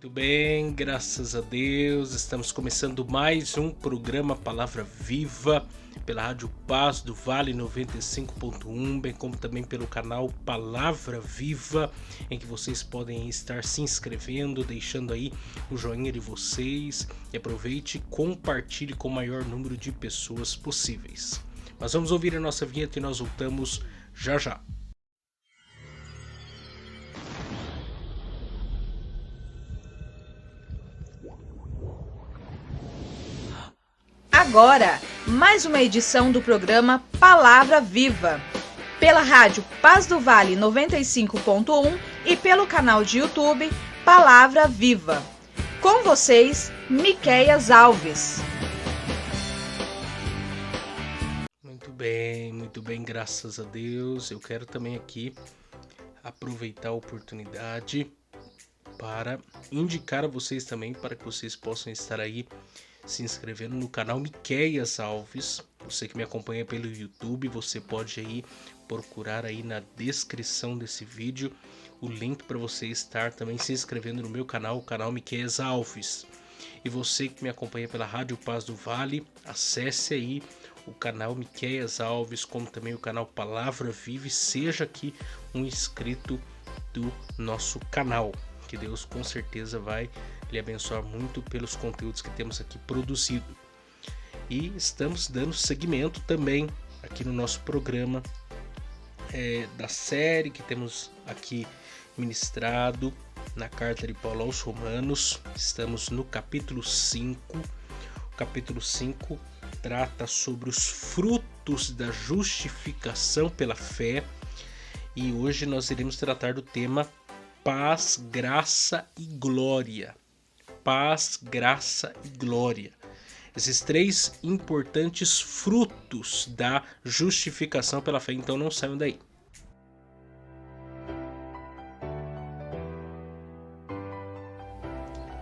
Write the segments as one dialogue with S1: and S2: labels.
S1: Muito bem, graças a Deus, estamos começando mais um programa Palavra Viva pela Rádio Paz do Vale 95.1, bem como também pelo canal Palavra Viva, em que vocês podem estar se inscrevendo, deixando aí o joinha de vocês e aproveite e compartilhe com o maior número de pessoas possíveis. Mas vamos ouvir a nossa vinheta e nós voltamos já já.
S2: Agora, mais uma edição do programa Palavra Viva, pela rádio Paz do Vale 95.1 e pelo canal de YouTube Palavra Viva. Com vocês, Miqueias Alves.
S1: Muito bem, graças a Deus. Eu quero também aqui aproveitar a oportunidade para indicar a vocês também, para que vocês possam estar aí se inscrevendo no canal Miqueias Alves. Você que me acompanha pelo YouTube, você pode aí procurar aí na descrição desse vídeo o link para você estar também se inscrevendo no meu canal, o canal Miqueias Alves. E você que me acompanha pela Rádio Paz do Vale, acesse aí o canal Miqueias Alves, como também o canal Palavra Viva, e seja aqui um inscrito do nosso canal. Que Deus com certeza vai lhe abençoar muito pelos conteúdos que temos aqui produzido. E estamos dando seguimento também aqui no nosso programa da série que temos aqui ministrado na carta de Paulo aos Romanos. Estamos no capítulo 5. O capítulo 5 trata sobre os frutos da justificação pela fé. E hoje nós iremos tratar do tema paz, graça e glória. Paz, graça e glória. Esses três importantes frutos da justificação pela fé. Então não saiam daí.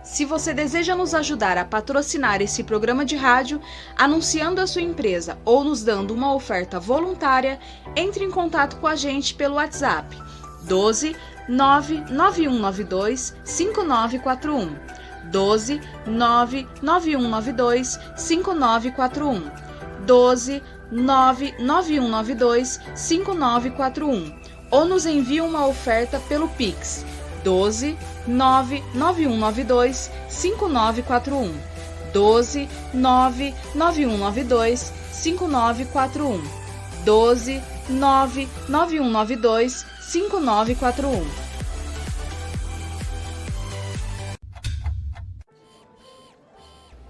S2: Se você deseja nos ajudar a patrocinar esse programa de rádio, anunciando a sua empresa ou nos dando uma oferta voluntária, entre em contato com a gente pelo WhatsApp 12 99192 5941, 12 99192 5941, 12 99192 5941, ou nos envie uma oferta pelo Pix 12 99192 5941, 12 99192 5941, 12 99192 5941.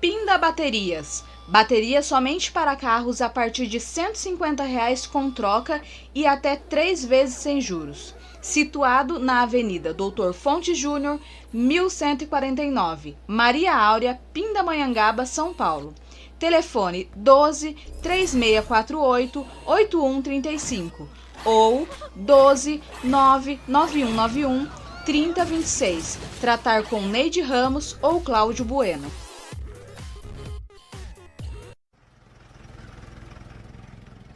S2: Pinda Baterias. Baterias somente para carros a partir de R$ 150 com troca e até 3 vezes sem juros. Situado na Avenida Doutor Fonte Júnior, 1149, Maria Áurea, Pindamonhangaba, São Paulo. Telefone 12 3648 8135 ou 12 99191 3026. Tratar com Neide Ramos ou Cláudio Bueno.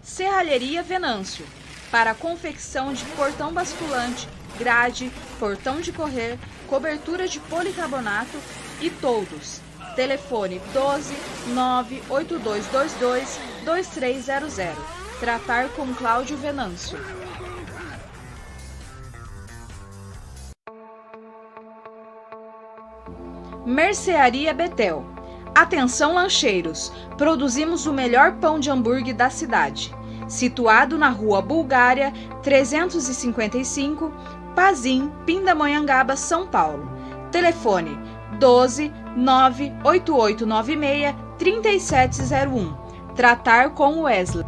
S2: Serralheria Venâncio. Para a confecção de portão basculante, grade, portão de correr, cobertura de policarbonato e toldos. Telefone 12 98222 2300. Tratar com Cláudio Venâncio. Mercearia Betel. Atenção lancheiros, produzimos o melhor pão de hambúrguer da cidade. Situado na Rua Bulgária 355, Pazim, Pindamonhangaba, São Paulo. Telefone 12 98896 3701. Tratar com Wesley.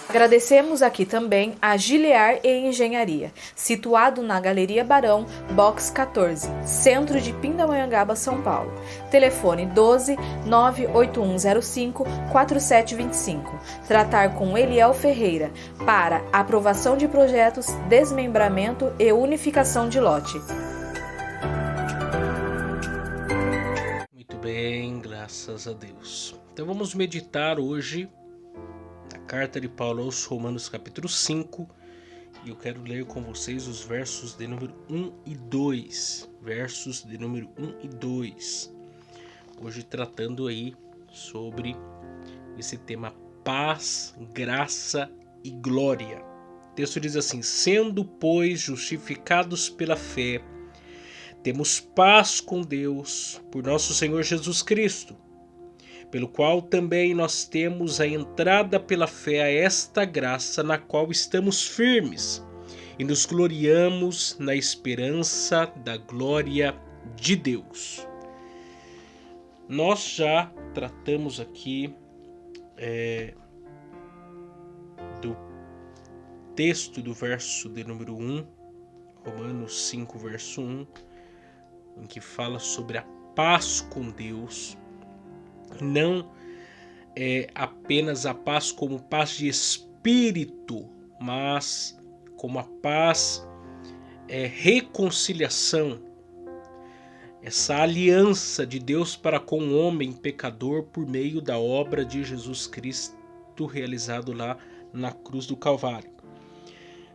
S2: Agradecemos aqui também a Gilear e Engenharia, situado na Galeria Barão, Box 14, centro de Pindamonhangaba, São Paulo. Telefone 12 98105 4725. Tratar com Eliel Ferreira para aprovação de projetos, desmembramento e unificação de lote.
S1: Muito bem, graças a Deus. Então vamos meditar hoje na carta de Paulo aos Romanos capítulo 5 e eu quero ler com vocês os versos de número 1 e 2. Versos de número 1 e 2. Hoje tratando aí sobre esse tema paz, graça e glória. O texto diz assim: sendo, pois, justificados pela fé, temos paz com Deus por nosso Senhor Jesus Cristo, pelo qual também nós temos a entrada pela fé a esta graça na qual estamos firmes e nos gloriamos na esperança da glória de Deus. Nós já tratamos aqui do texto do verso de número 1, Romanos 5, verso 1, em que fala sobre a paz com Deus. Não é apenas a paz como paz de espírito, mas como a paz reconciliação, essa aliança de Deus para com o homem pecador por meio da obra de Jesus Cristo realizado lá na cruz do Calvário.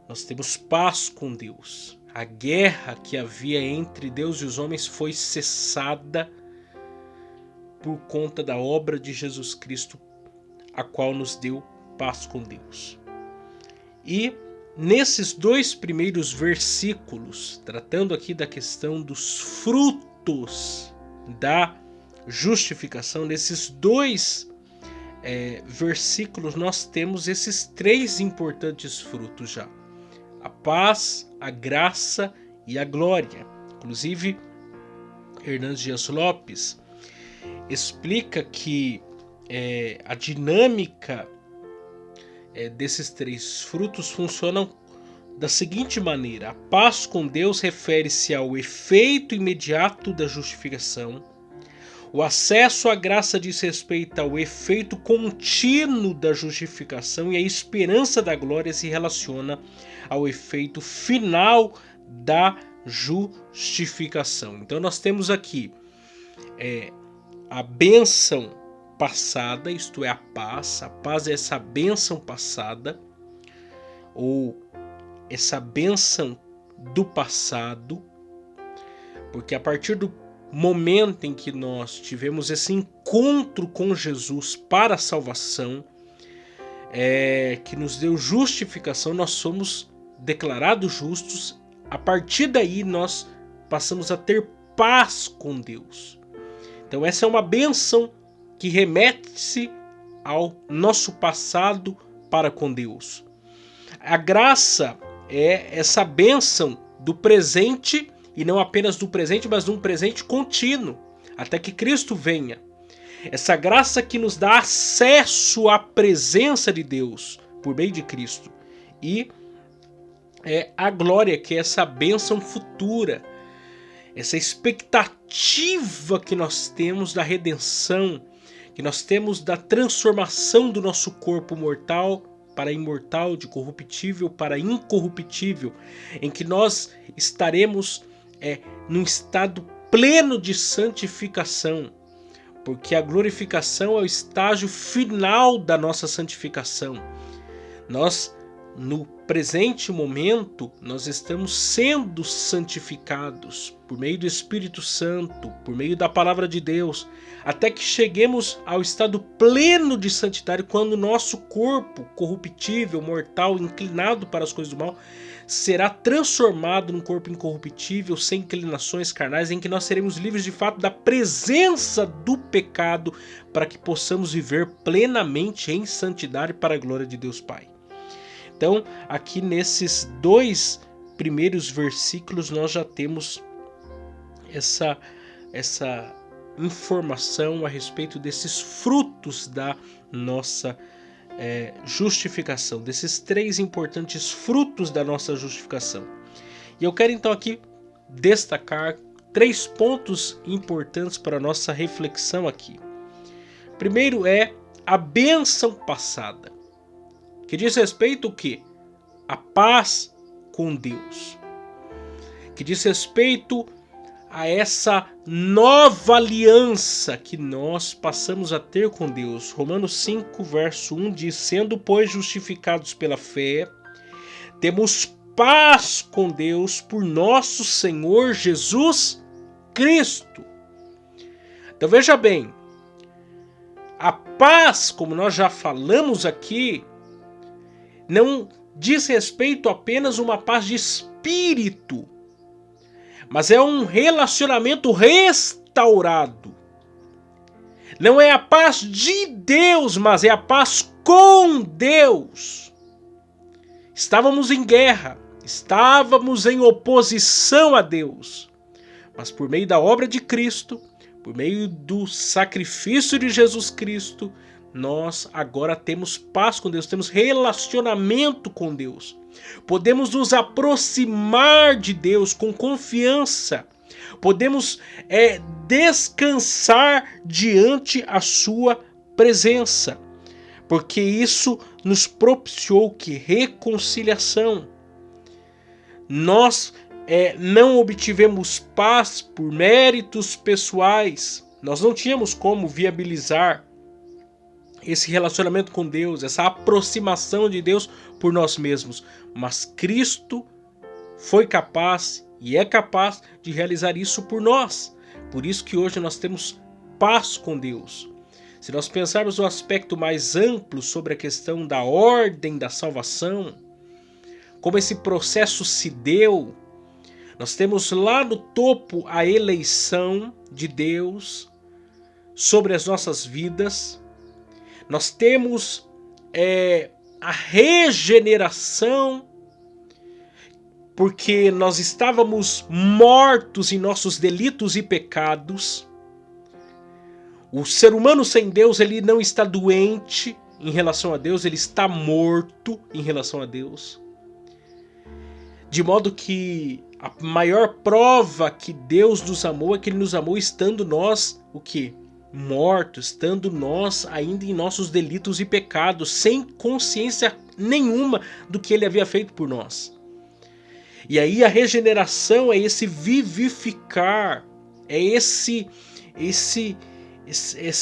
S1: Nós temos paz com Deus. A guerra que havia entre Deus e os homens foi cessada por conta da obra de Jesus Cristo, a qual nos deu paz com Deus. E nesses dois primeiros versículos, tratando aqui da questão dos frutos da justificação, nesses dois versículos nós temos esses três importantes frutos já: a paz, a graça e a glória. Inclusive, Hernandes Dias Lopes explica que a dinâmica desses três frutos funcionam da seguinte maneira: a paz com Deus refere-se ao efeito imediato da justificação, o acesso à graça diz respeito ao efeito contínuo da justificação, e a esperança da glória se relaciona ao efeito final da justificação. Então nós temos aqui a bênção passada, isto é, a paz é essa bênção passada, ou essa bênção do passado, porque a partir do momento em que nós tivemos esse encontro com Jesus para a salvação, que nos deu justificação, nós somos declarados justos. A partir daí nós passamos a ter paz com Deus. Então essa é uma bênção que remete-se ao nosso passado para com Deus. A graça é essa bênção do presente, e não apenas do presente, mas de um presente contínuo, até que Cristo venha. Essa graça que nos dá acesso à presença de Deus por meio de Cristo. E a glória, que é essa bênção futura, essa expectativa que nós temos da redenção, que nós temos da transformação do nosso corpo mortal para imortal, de corruptível para incorruptível, em que nós estaremos num estado pleno de santificação, porque a glorificação é o estágio final da nossa santificação. Nós, no presente momento, nós estamos sendo santificados por meio do Espírito Santo, por meio da palavra de Deus, até que cheguemos ao estado pleno de santidade, quando o nosso corpo corruptível, mortal, inclinado para as coisas do mal, será transformado num corpo incorruptível, sem inclinações carnais, em que nós seremos livres de fato da presença do pecado, para que possamos viver plenamente em santidade para a glória de Deus Pai. Então, aqui nesses dois primeiros versículos nós já temos essa informação a respeito desses frutos da nossa justificação, desses três importantes frutos da nossa justificação. E eu quero então aqui destacar três pontos importantes para a nossa reflexão aqui. Primeiro é a bênção passada, que diz respeito ao quê? A paz com Deus, que diz respeito a essa nova aliança que nós passamos a ter com Deus. Romanos 5, verso 1 diz: sendo, pois, justificados pela fé, temos paz com Deus por nosso Senhor Jesus Cristo. Então veja bem, a paz, como nós já falamos aqui, não diz respeito apenas a uma paz de espírito, mas é um relacionamento restaurado. Não é a paz de Deus, mas é a paz com Deus. Estávamos em guerra, estávamos em oposição a Deus, mas por meio da obra de Cristo, por meio do sacrifício de Jesus Cristo, nós agora temos paz com Deus, temos relacionamento com Deus. Podemos nos aproximar de Deus com confiança. Podemos descansar diante a sua presença. Porque isso nos propiciou que reconciliação. Nós não obtivemos paz por méritos pessoais. Nós não tínhamos como viabilizar esse relacionamento com Deus, essa aproximação de Deus por nós mesmos. Mas Cristo foi capaz e é capaz de realizar isso por nós. Por isso que hoje nós temos paz com Deus. Se nós pensarmos no aspecto mais amplo sobre a questão da ordem da salvação, como esse processo se deu, nós temos lá no topo a eleição de Deus sobre as nossas vidas. Nós temos a regeneração, porque nós estávamos mortos em nossos delitos e pecados. O ser humano sem Deus, ele não está doente em relação a Deus, ele está morto em relação a Deus. De modo que a maior prova que Deus nos amou é que Ele nos amou estando nós, o quê? Mortos, estando nós ainda em nossos delitos e pecados, sem consciência nenhuma do que Ele havia feito por nós. E aí a regeneração é esse vivificar, é essa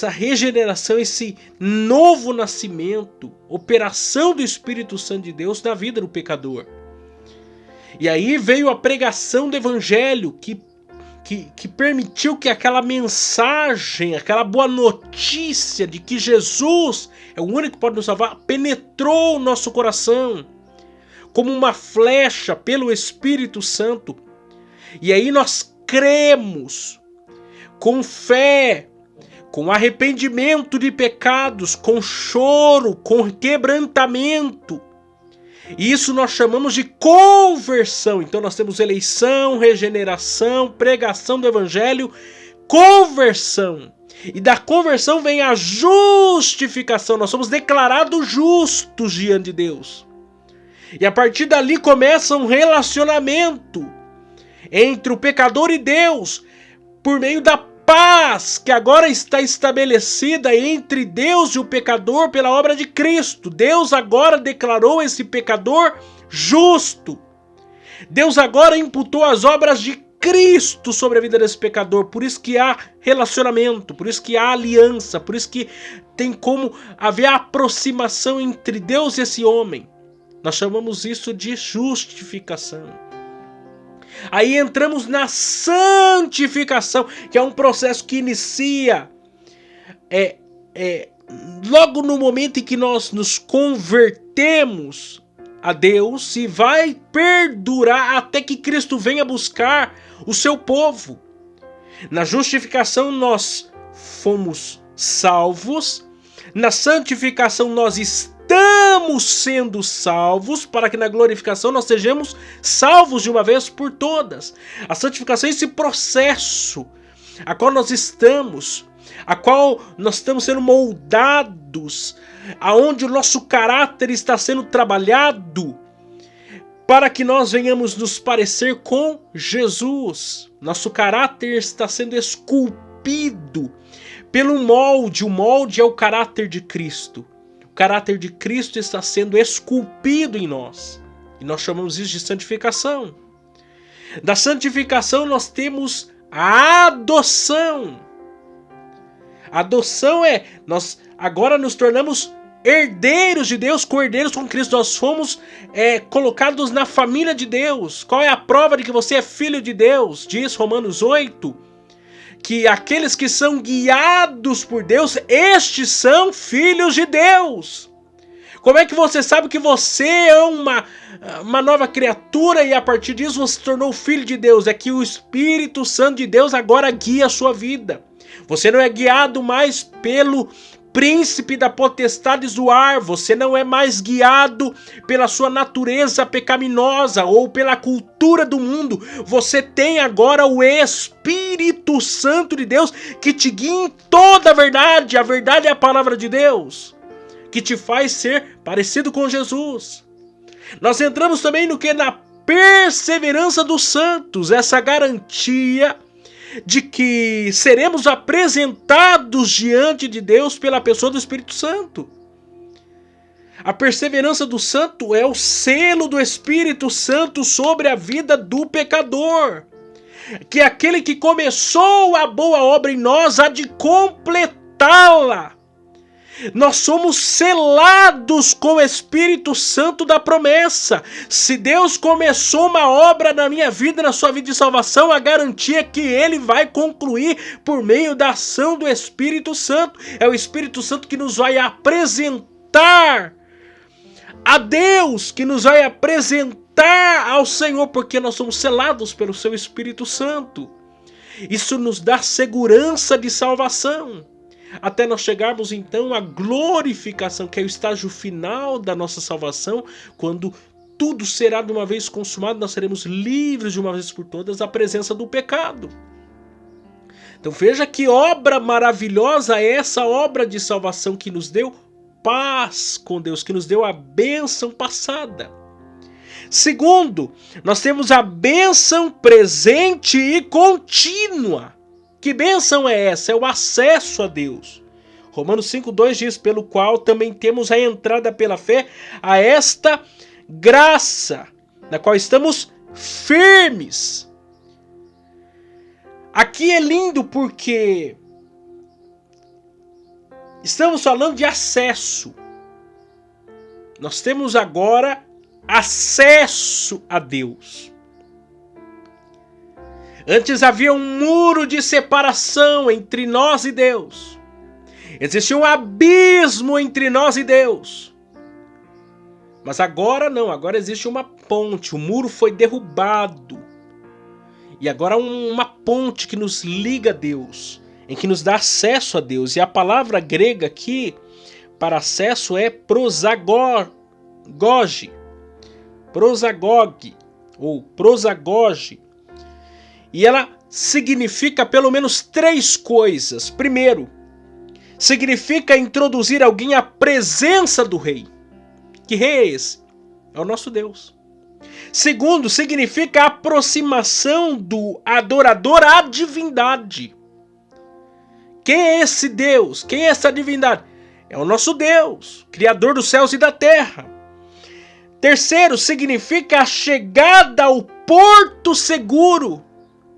S1: regeneração, esse novo nascimento, operação do Espírito Santo de Deus na vida do pecador. E aí veio a pregação do Evangelho que permitiu que aquela mensagem, aquela boa notícia de que Jesus é o único que pode nos salvar, penetrou o nosso coração como uma flecha pelo Espírito Santo. E aí nós cremos com fé, com arrependimento de pecados, com choro, com quebrantamento. E isso nós chamamos de conversão. Então nós temos eleição, regeneração, pregação do Evangelho, conversão. E da conversão vem a justificação. Nós somos declarados justos diante de Deus. E a partir dali começa um relacionamento entre o pecador e Deus, por meio da paz que agora está estabelecida entre Deus e o pecador pela obra de Cristo. Deus agora declarou esse pecador justo. Deus agora imputou as obras de Cristo sobre a vida desse pecador. Por isso que há relacionamento, por isso que há aliança, por isso que tem como haver aproximação entre Deus e esse homem. Nós chamamos isso de justificação. Aí entramos na santificação, que é um processo que inicia logo no momento em que nós nos convertemos a Deus e vai perdurar até que Cristo venha buscar o seu povo. Na justificação nós fomos salvos, na santificação nós estamos sendo salvos, para que na glorificação nós sejamos salvos de uma vez por todas. A santificação é esse processo a qual nós estamos sendo moldados, aonde o nosso caráter está sendo trabalhado, para que nós venhamos nos parecer com Jesus. Nosso caráter está sendo esculpido pelo molde. O molde é o caráter de Cristo. O caráter de Cristo está sendo esculpido em nós. E nós chamamos isso de santificação. Da santificação nós temos a adoção. A adoção nós agora nos tornamos herdeiros de Deus, co-herdeiros com Cristo. Nós fomos colocados na família de Deus. Qual é a prova de que você é filho de Deus? Diz Romanos 8, que aqueles que são guiados por Deus, estes são filhos de Deus. Como é que você sabe que você é uma nova criatura e a partir disso você se tornou filho de Deus? É que o Espírito Santo de Deus agora guia a sua vida. Você não é guiado mais pelo príncipe da potestades do ar, você não é mais guiado pela sua natureza pecaminosa ou pela cultura do mundo. Você tem agora o Espírito Santo de Deus que te guia em toda a verdade é a palavra de Deus, que te faz ser parecido com Jesus. Nós entramos também no que? Na perseverança dos santos, essa garantia de que seremos apresentados diante de Deus pela pessoa do Espírito Santo. A perseverança do santo é o selo do Espírito Santo sobre a vida do pecador, que aquele que começou a boa obra em nós há de completá-la. Nós somos selados com o Espírito Santo da promessa. Se Deus começou uma obra na minha vida, na sua vida de salvação, a garantia é que Ele vai concluir por meio da ação do Espírito Santo. É o Espírito Santo que nos vai apresentar a Deus, que nos vai apresentar ao Senhor, porque nós somos selados pelo seu Espírito Santo. Isso nos dá segurança de salvação, até nós chegarmos então à glorificação, que é o estágio final da nossa salvação, quando tudo será de uma vez consumado, nós seremos livres de uma vez por todas da presença do pecado. Então veja que obra maravilhosa é essa obra de salvação que nos deu paz com Deus, que nos deu a bênção passada. Segundo, nós temos a bênção presente e contínua. Que bênção é essa? É o acesso a Deus. Romanos 5,2 diz, pelo qual também temos a entrada pela fé a esta graça, na qual estamos firmes. Aqui é lindo porque estamos falando de acesso. Nós temos agora acesso a Deus. Antes havia um muro de separação entre nós e Deus. Existia um abismo entre nós e Deus. Mas agora não, agora existe uma ponte, o muro foi derrubado. E agora há uma ponte que nos liga a Deus, em que nos dá acesso a Deus. E a palavra grega aqui para acesso é prosagoge, prosagoge ou prosagoge. E ela significa pelo menos 3 coisas. Primeiro, significa introduzir alguém à presença do rei. Que rei é esse? É o nosso Deus. Segundo, significa a aproximação do adorador à divindade. Quem é esse Deus? Quem é essa divindade? É o nosso Deus, Criador dos céus e da terra. Terceiro, significa a chegada ao porto seguro.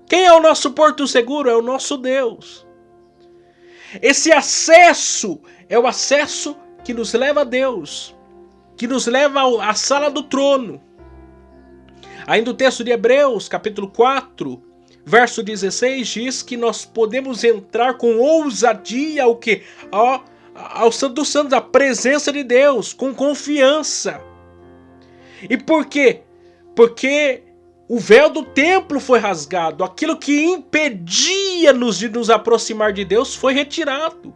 S1: Quem é o nosso porto seguro? É o nosso Deus. Esse acesso é o acesso que nos leva a Deus, que nos leva à sala do trono. Ainda o texto de Hebreus, capítulo 4, verso 16, diz que nós podemos entrar com ousadia ao quê? Ao Santo dos Santos, à presença de Deus, com confiança. E por quê? Porque o véu do templo foi rasgado. Aquilo que impedia-nos de nos aproximar de Deus foi retirado.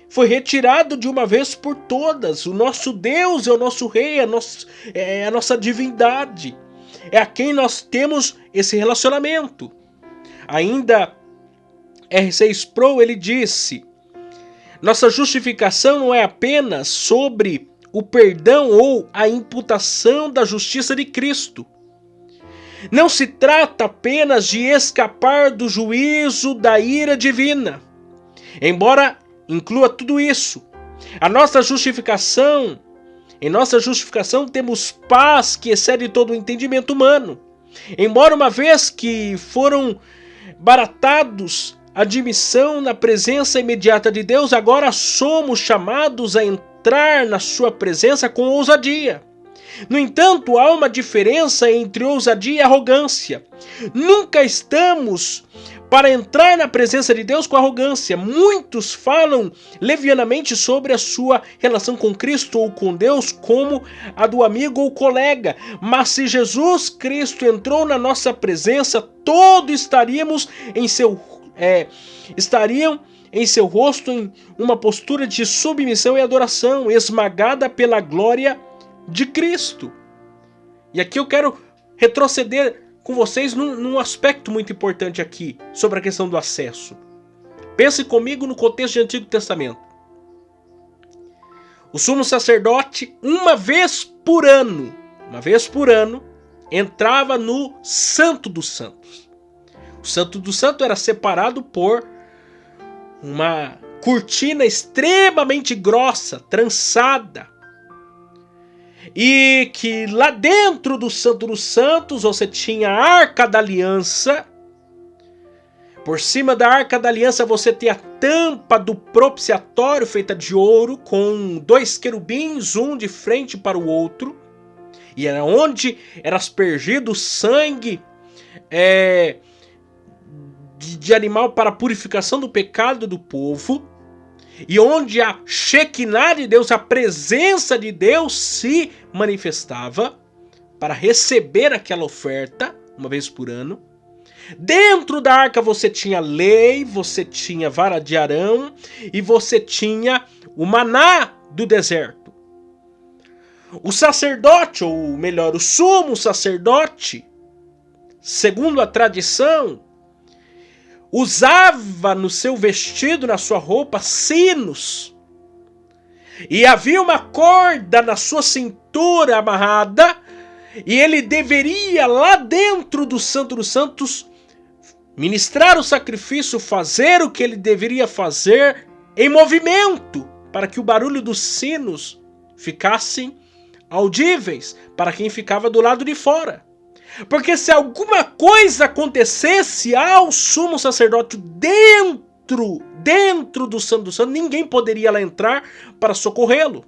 S1: Foi retirado de uma vez por todas. O nosso Deus é o nosso Rei, é a nossa divindade. É a quem nós temos esse relacionamento. Ainda R.C. Sproul, ele disse: nossa justificação não é apenas sobre o perdão ou a imputação da justiça de Cristo. Não se trata apenas de escapar do juízo da ira divina. Embora inclua tudo isso, em nossa justificação temos paz que excede todo o entendimento humano. Embora uma vez que foram baratados a admissão na presença imediata de Deus, agora somos chamados a entrar entrar na sua presença com ousadia. No entanto, há uma diferença entre ousadia e arrogância. Nunca estamos para entrar na presença de Deus com arrogância. Muitos falam levianamente sobre a sua relação com Cristo ou com Deus como a do amigo ou colega. Mas se Jesus Cristo entrou na nossa presença, todos estariam em seu rosto em uma postura de submissão e adoração, esmagada pela glória de Cristo. E aqui eu quero retroceder com vocês num aspecto muito importante aqui, sobre a questão do acesso. Pense comigo no contexto do Antigo Testamento. O sumo sacerdote, uma vez por ano, entrava no Santo dos Santos. O Santo dos Santos era separado por uma cortina extremamente grossa, trançada. E que lá dentro do Santo dos Santos você tinha a Arca da Aliança. Por cima da Arca da Aliança você tem a tampa do propiciatório feita de ouro, com 2 querubins, um de frente para o outro. E era onde era aspergido o sangue de animal para a purificação do pecado do povo. E onde a Shekinah de Deus, a presença de Deus, se manifestava para receber aquela oferta, uma vez por ano. Dentro da arca você tinha lei, você tinha vara de Arão e você tinha o maná do deserto. O sacerdote, ou melhor, o sumo sacerdote, segundo a tradição, usava no seu vestido, na sua roupa, sinos. E havia uma corda na sua cintura amarrada. E ele deveria, lá dentro do Santo dos Santos, ministrar o sacrifício, fazer o que ele deveria fazer em movimento, para que o barulho dos sinos ficassem audíveis para quem ficava do lado de fora. Porque se alguma coisa acontecesse ao sumo sacerdote dentro do Santo dos Santos, ninguém poderia lá entrar para socorrê-lo.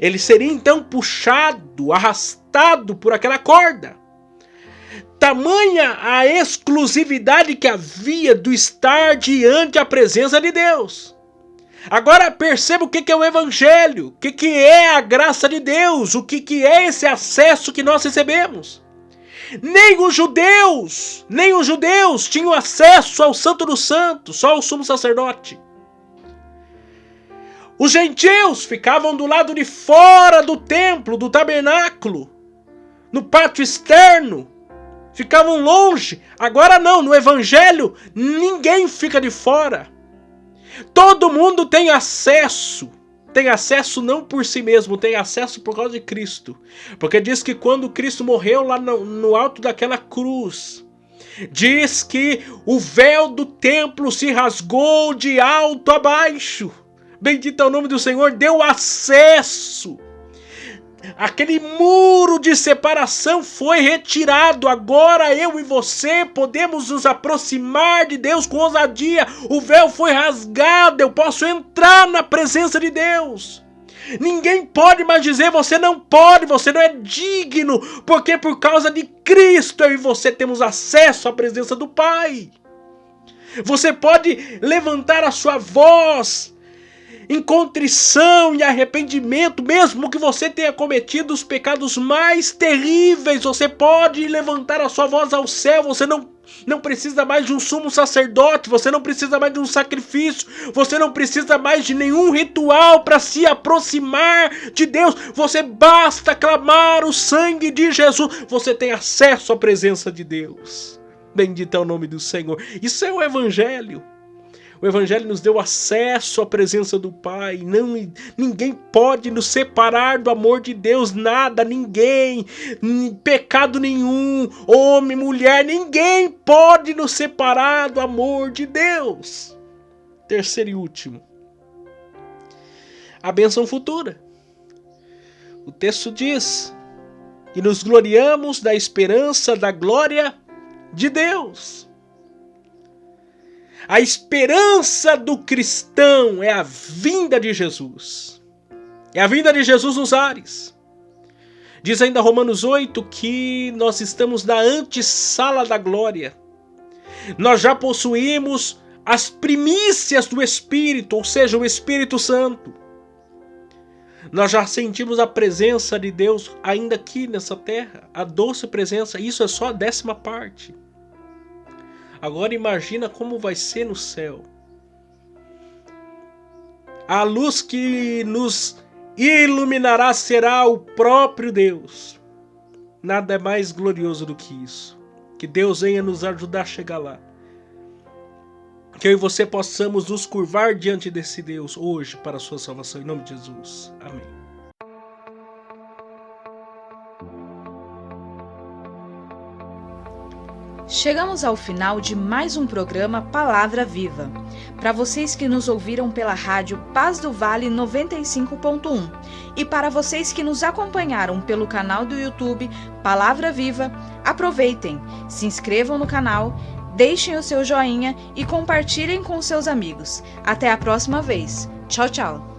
S1: Ele seria então puxado, arrastado por aquela corda. Tamanha a exclusividade que havia do estar diante a presença de Deus. Agora perceba o que é o Evangelho, o que é a graça de Deus, o que é esse acesso que nós recebemos. Nem os judeus tinham acesso ao Santo dos Santos, só o sumo sacerdote. Os gentios ficavam do lado de fora do templo, do tabernáculo, no pátio externo, ficavam longe. Agora não, no Evangelho ninguém fica de fora. Todo mundo tem acesso. Tem acesso não por si mesmo, tem acesso por causa de Cristo. Porque diz que quando Cristo morreu lá no alto daquela cruz, diz que o véu do templo se rasgou de alto a baixo. Bendito é o nome do Senhor, deu acesso. Aquele muro de separação foi retirado. Agora eu e você podemos nos aproximar de Deus com ousadia. O véu foi rasgado, eu posso entrar na presença de Deus. Ninguém pode mais dizer você não pode, você não é digno, porque por causa de Cristo eu e você temos acesso à presença do Pai. Você pode levantar a sua voz em contrição e arrependimento, mesmo que você tenha cometido os pecados mais terríveis, você pode levantar a sua voz ao céu. Você não precisa mais de um sumo sacerdote, você não precisa mais de um sacrifício, você não precisa mais de nenhum ritual para se aproximar de Deus. Você basta clamar o sangue de Jesus, você tem acesso à presença de Deus. Bendito é o nome do Senhor. Isso é o Evangelho. O Evangelho nos deu acesso à presença do Pai. Ninguém pode nos separar do amor de Deus. Nada, ninguém. Pecado nenhum. Homem, mulher, ninguém pode nos separar do amor de Deus. Terceiro e último. A bênção futura. O texto diz que nos gloriamos da esperança da glória de Deus. A esperança do cristão é a vinda de Jesus. É a vinda de Jesus nos ares. Diz ainda Romanos 8 que nós estamos na antessala da glória. Nós já possuímos as primícias do Espírito, ou seja, o Espírito Santo. Nós já sentimos a presença de Deus ainda aqui nessa terra, a doce presença. Isso é só a 10ª parte. Agora imagina como vai ser no céu. A luz que nos iluminará será o próprio Deus. Nada é mais glorioso do que isso. Que Deus venha nos ajudar a chegar lá. Que eu e você possamos nos curvar diante desse Deus hoje para a sua salvação. Em nome de Jesus. Amém.
S2: Chegamos ao final de mais um programa Palavra Viva. Para vocês que nos ouviram pela rádio Paz do Vale 95.1 e para vocês que nos acompanharam pelo canal do YouTube Palavra Viva, aproveitem, se inscrevam no canal, deixem o seu joinha e compartilhem com seus amigos. Até a próxima vez. Tchau, tchau.